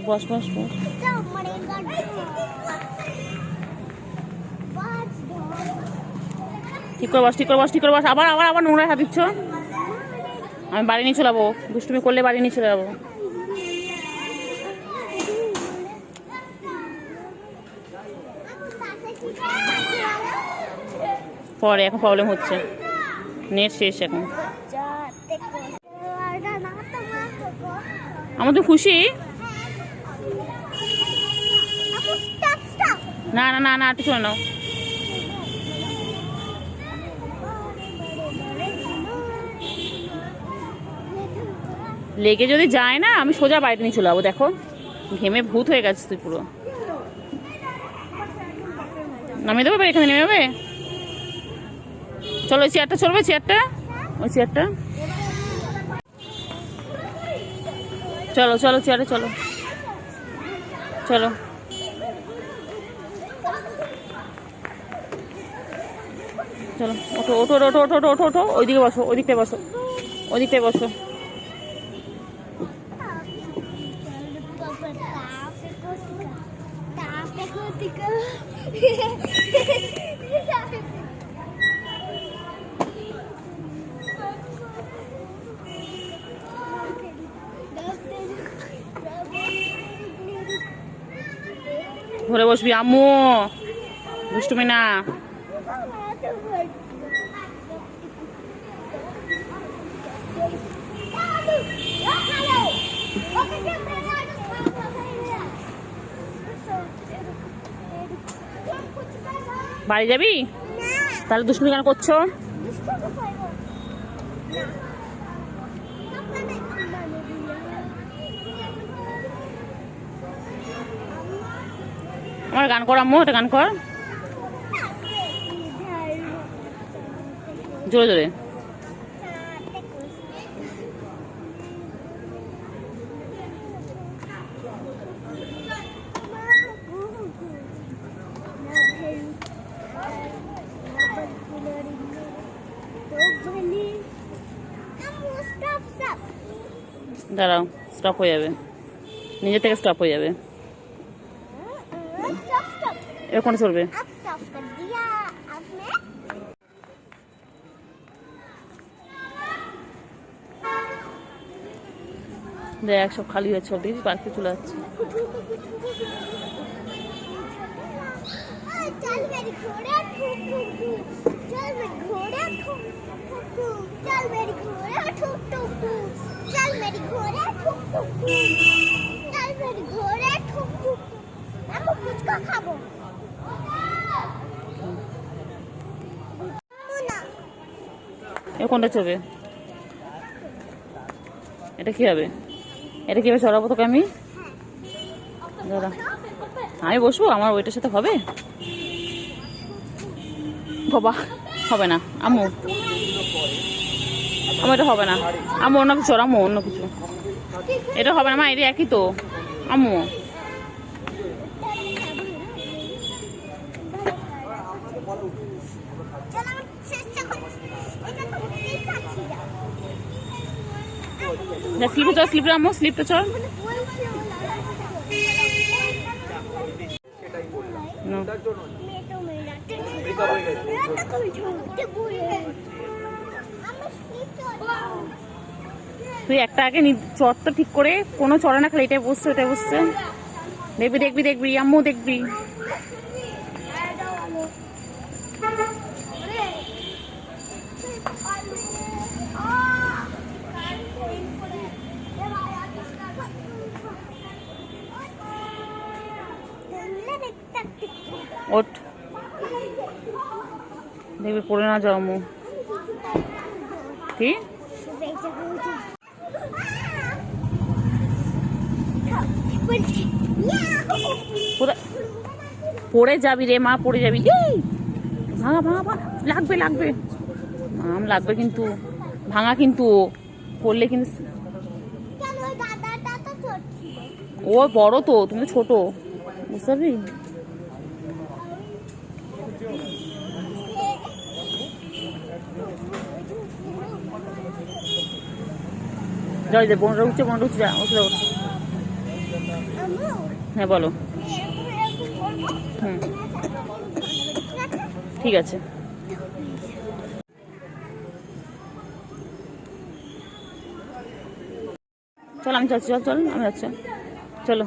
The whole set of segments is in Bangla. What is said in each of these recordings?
বস বস বস। ঠিক করে বস, ঠিক করে বস, ঠিক করে বস। আবার আবার আবার নোংরা হাত দিচ্ছ। আমি বাড়ি নিয়ে চলে যাবো, দুষ্টুমি করলে বাড়ি নিয়ে চলে যাবো। পরে এখন প্রবলেম হচ্ছে, নেট শেষ এখন। আমার তো খুশি। না না না না, একটু চলে নাও। লেগে যদি যায় না, আমি সোজা বাড়িতে নিয়ে চলে যাবো। দেখো ঘেমে ভূত হয়ে গেছে তুই পুরো। নামিয়ে দেবো, এখানে নেমে যাবে। চলো, চেয়ারটা চলবে, চেয়ারটা, ওই চেয়ারটা। চলো চলো চেয়ারে চলো, চলো চলো। ওঠো ওঠো ওঠো ওঠো ওঠো ওঠো ওঠো, ওইদিকে বসো, ওইদিকটায় বসো, ওইদিকটায় বসো। ধরে বসবি আম্মু, দুষ্টুমি না। বাড়ি যাবি? তাহলে দুষ্টুমি কেন করছো? আমার গান কর আম্মু, এটা গান কর জোরে জোরে। দাঁড়াও, স্টপ হয়ে যাবে, নিজে থেকে স্টপ হয়ে যাবে। এরকম চলবে। দেখ সব খালি হয়েছে, সব দেখি পার্কে চলে যাচ্ছে। কোনটা চলবে? এটা কি হবে? এটা কিভাবে চড়াবো তোকে আমি? দাদা আমি বসবো, আমার ওইটার সাথে হবে? বাবা হবে না আম্মু, আমার এটা হবে না আম্মু, অন্য কিছু আম্মু, অন্য কিছু। এটা হবে না মা, এটা একই তো আম্মু। স্লিপে চল, স্লিপে আম্মু, স্লিপটা চল। তুই একটা আগে চড়টা ঠিক করে, কোনো চড়ে না, খালি এটাই বসছে, এটাই বসছে। দেখবি দেখবি দেখবি আম্মু, দেখবি। ওঠ, দেখবি পড়ে না যাও আম্মু। কি পড়ে যাবি রে মা, পড়ে যাবি। ভাঙা ভাঙা ভাঙা, লাগবে লাগবে আম, লাগবে কিন্তু, ভাঙা কিন্তু পড়লে কিন্তু। ও বড় তো, তুমি ছোট, বুঝতে পারবি। জয় দে, বোনরা উঠছে, বোনরা উঠছে, যা উঠে। হ্যাঁ বলো। হুম, ঠিক আছে। চল আমি যাচ্ছি, চল চল আমি যাচ্ছি, চলো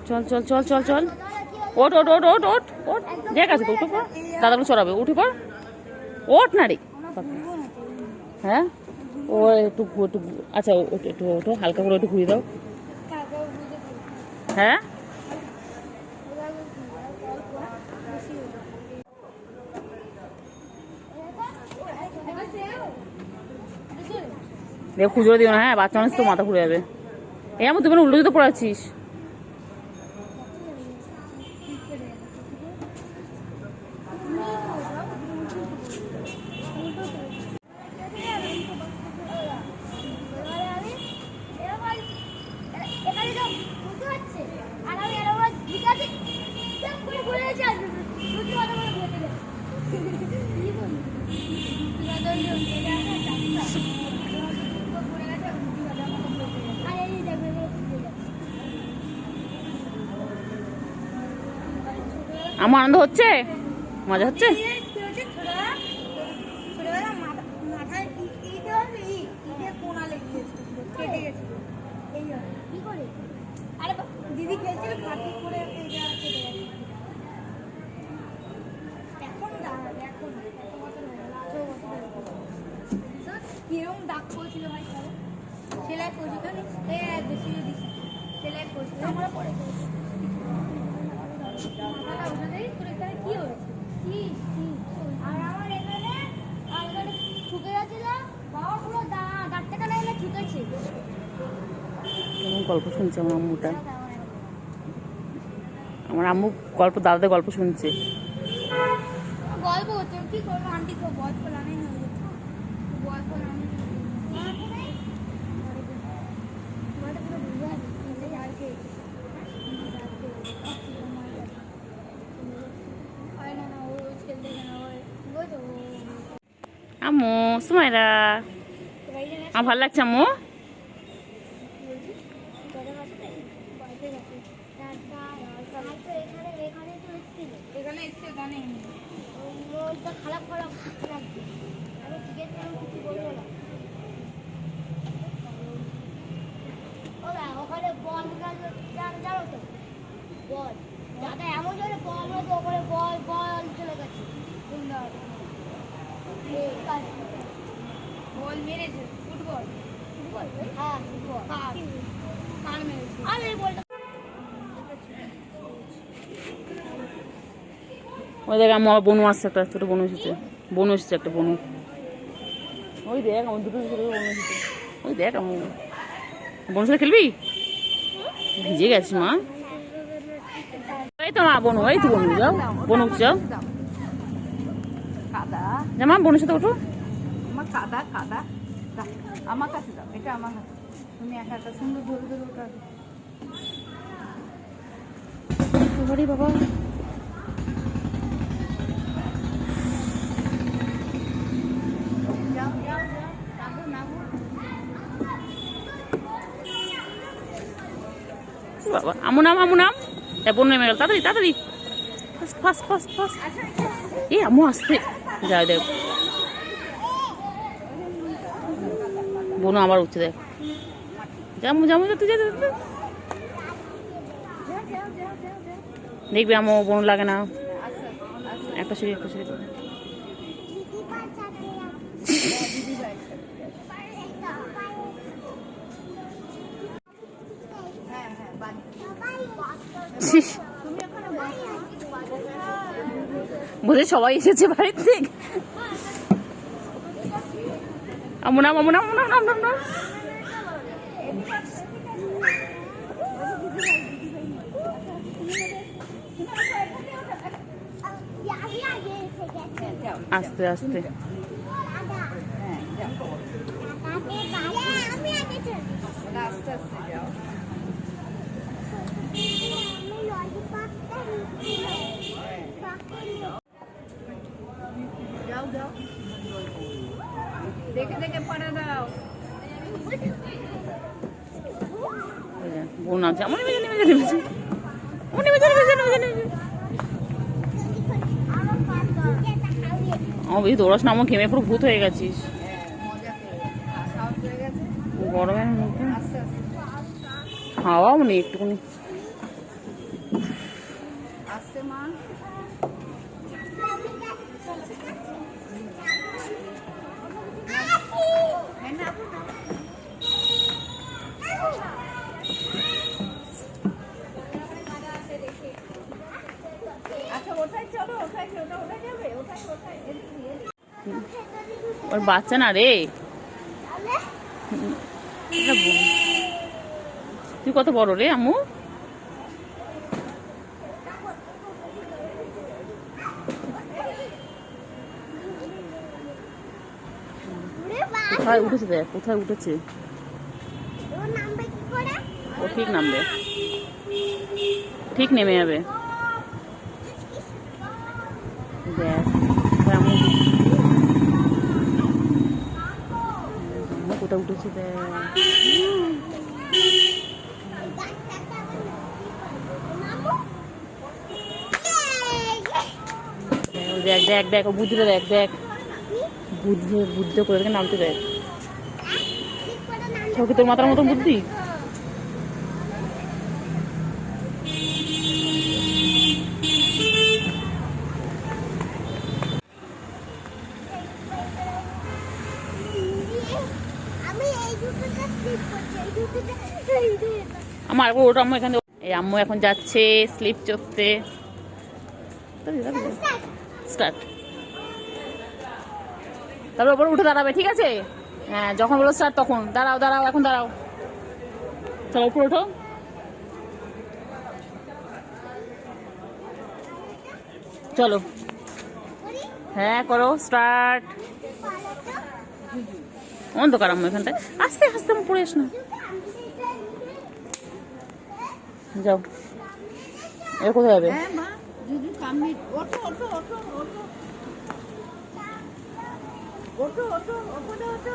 চল চল চল চল চল। ওট ওট ওট ওট ওট ওট, জায়গা আছে তো, উঠে পড়, দাদাগুলো চড়াবে, উঠে পড়, ওঠ না রে। হ্যাঁ ও একটু একটু, আচ্ছা ওটো একটু, ওঠো হালকা করে একটু ঘুরিয়ে দাও। হ্যাঁ দেখ খুচরো দিও না, হ্যাঁ বাচ্চা মানুষ তো মাথা ঘুরে যাবে। এই আমার তুমি উল্টো জুতো পড়াচ্ছিস। আমার আনন্দ হচ্ছে, মজা হচ্ছে। দিদি খেলছিল খাটি করে কিরম দাগ পড়ছিল ভাই, সেলাই করছিল বেশি সেলাই করছিল আমরা পরে কি হয়েছে কি আর আমার এখানে ঠুকে গেছিল বাবা, পুরো দাঁত থেকে না এলে ঠুকেছে। গল্প শুনছে আমার আম্মুটা, আমার আম্মু গল্প, দাদাদের গল্প শুনছে। গল্প হচ্ছে কি করবো আন্টি, তো গল্প লাগাই না, গল্প আম্মু সুমাইরা, আমার ভালো লাগছে আম্মু। খারাপ খারাপ আমি জিজ্ঞেস করলাম কিছু বলবো না। ওখানে বল জানো তো, বল দাদা এমন জন্য বল হয়তো ওখানে বল বল চলে গেছে, বল মেরেছে, ফুটবল ফুটবল, হ্যাঁ ফুটবল কার মেরেছে, আর এই বলটা ওই দেখ আমার বনু আসছে, একটা ছোটো বনু এসেছে, বনু এসেছে একটা বনু। ওই দেখ আমার দুটো ছোটো বনু এসেছে, ওই দেখ আমার বনুর সাথে খেলবি, ভিজে গেছি মা। এই তো মা বনু, এই তো বনু, যাও বনু যাও, যা মা বনুর সাথে ওঠো। আমার কাদা কাদা, আমার কাছে দাও, এটা আমার হাতে, তুমি একা একা সুন্দর ধরে ধরে ওটা। সরি বাবা, বাবা আমু নাম, আমু নাম, বোন নেমে গেল, তাড়াতাড়ি তাড়াতাড়ি, ফাস্ট ফাস্ট ফাস্ট ফাস্ট। এই আমু আসতে যাই, দেখ বোনু আবার উঠছে, দেখ জামু জামু, তুই যা, দেখবি আমু বোন লাগে না, একটা সিঁড়ি একটা সিঁড়ি। বোধহয় সবাই এসেছে বাড়ির থেকে। আমু নাম, আমু নাম, আমু নাম, নাম নাম নাম। আস্তে আস্তে, আস্তে আস্তে যাও। যাও যাও, দেখে দেখে পড়া দাও। বোন আছে আমার নেমে নেমে নেমেছে ও নেমেছে নেমেছে নেমেছে নেমেছে আমার বেশি দৌড়াস না আমার ঘেমে পুরো ভূত হয়ে গেছিস মজা করে সাহস হয়ে গেছে গরমের মধ্যে আস্তে আস্তে হাওয়াও নেই একটুখানি আস্তে মা এই না, আচ্ছা ওঠাই চলো ওঠাই ওঠা যাবে ওঠাই ওঠাই এদিকে এদিকে ওর বাচ্চা না রে এটা বোন। তুই কত বড় রে আম্মু কোথায় উঠেছে দেখ কোথায় উঠেছে ওর নামটা কি করে? ও ঠিক নামবে ঠিক নেমে যাবে দেখ আম্মু আম্মু কোথায় উঠেছে দেখ দেখ দেখ দেখ ও বুদ্ধিটা দেখ দেখ বুদ্ধি করে দেখে নামতে দেখ সব কি তোর মাথার মতন বুদ্ধি আমি এই দুটোটা স্লিপ করছি এই দুটোটা আমার ওটা আম্মু এখানে এই আম্মু এখন যাচ্ছে স্লিপ চড়তে স্টার্ট তারপর ওপরে উঠে দাঁড়াবে ঠিক আছে হ্যাঁ যখন বলো স্টার্ট তখন দাঁড়াও দাঁড়াও এখন দাঁড়াও চলো উপরে ওঠো চলো হ্যাঁ করো স্টার্ট অন্ধকার আম্মু এখানটায় আস্তে আস্তে আমি পড়ে আস না যাও এ কোথায় যাবে হ্যাঁ মা দিদি কামনি ওঠো ওঠো ওঠো ওঠো ওঠো ওঠো ওঠো ওঠো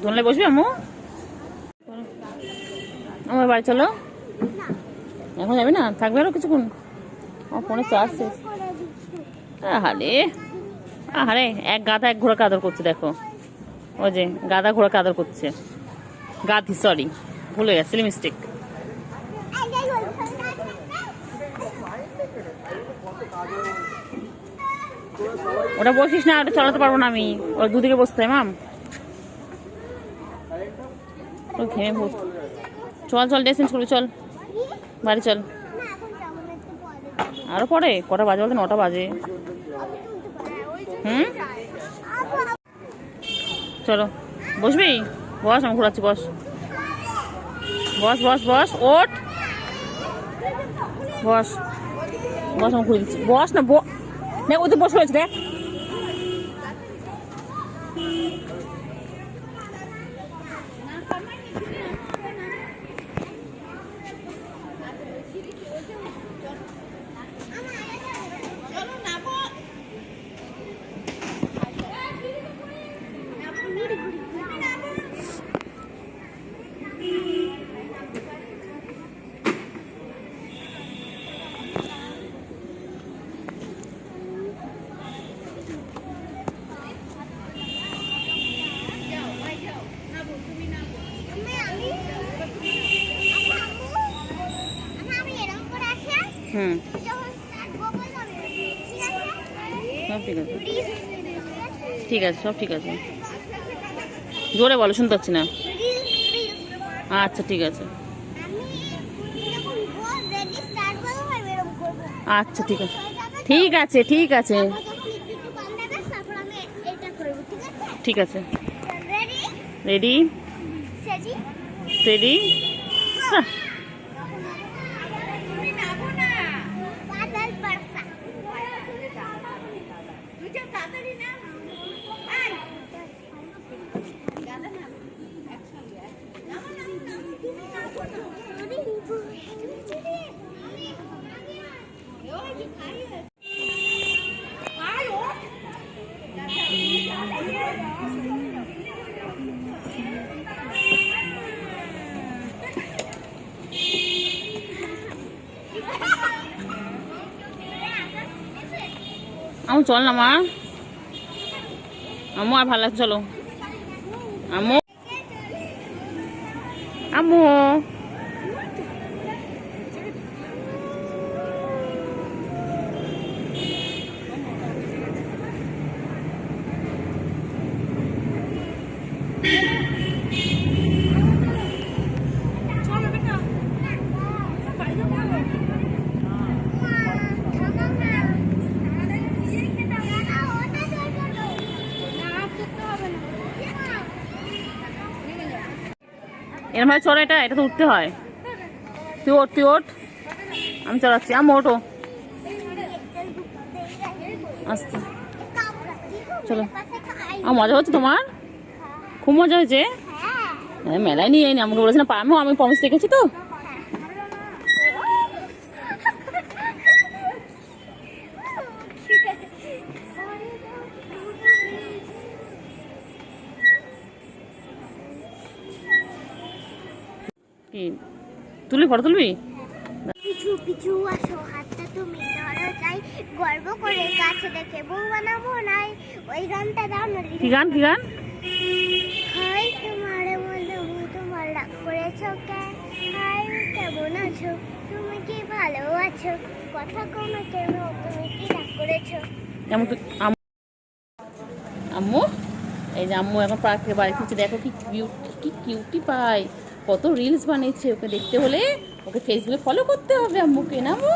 দোলনায় বসবে আম্মু আমার বাড়ি চলো এখন যাবে না থাকবে আরো কিছুক্ষণ আমার ফোনে চার্জ শেষ আহারে আহারে এক গাধা এক ঘোড়াকে আদর করছে দেখো ওই যে গাধা ঘোড়াকে আদর করছে গাধি সরি ভুলে গেছে মিস্টেক ওটা বসিস না ওটা চালাতে পারবো না আমি ওর দুদিকে বসতে হয় মাম ও ঘেমে ভূত চল চল ড্রেস চেঞ্জ করবি চল বাড়ি চল আরো পরে কটা বাজে বলতে 9টা বাজে হুম চলো বসবি বস আমি ঘোরাচ্ছি বস বস বস বস ওঠ বস বস আমি ঘুরে দিচ্ছি বস না দেখ ও তো বসে রয়েছে দেখ হুম সব ঠিক আছে ঠিক আছে সব ঠিক আছে জোরে বলো শুনতে পাচ্ছি না আচ্ছা ঠিক আছে আচ্ছা ঠিক আছে ঠিক আছে ঠিক আছে ঠিক আছে রেডি রেডি আম্মু চল না মা, আম্মু আর ভালো লাগছে, চলো আম্মু, আম্মু এরম ভাবে চড়ো, এটা এটা তো উঠতে হয়। তুই ওঠ, তুই ওঠ, আমি চড়াচ্ছি। আম্মু ওঠো, আস্তে, চলো। মজা হচ্ছে তোমার? খুব মজা হয়েছে। হ্যাঁ, মেলায় নিয়ে নি, আমাকে বলেছে না পামো, আমি প্রমিস দেখেছি তো। কি তুলবি, ফটো তুলবি? পিছু পিছু আসো, হাতটা তুমি ধরো চাই, গর্ব করে কাছে দেখে বউ বানাবো নাই। ওই গানটা দাও না। কি গান, কি গান? হাই তোমার মনে তোমার রাগ করেছো কেন? হাই কেমন আছো, তুমি কি ভালো আছো? কথা কোনো কেন, তুমি কি রাগ করেছো? যেমন আম্মু, এই যে আম্মু এখন পার্ক থেকে বাড়ি ফিরছে, দেখো কি কি কিউটি পায়, কত রিলস বানিয়েছে। ওকে দেখতে হলে ওকে ফেসবুকে ফলো করতে হবে আম্মুকে, না আম্মু?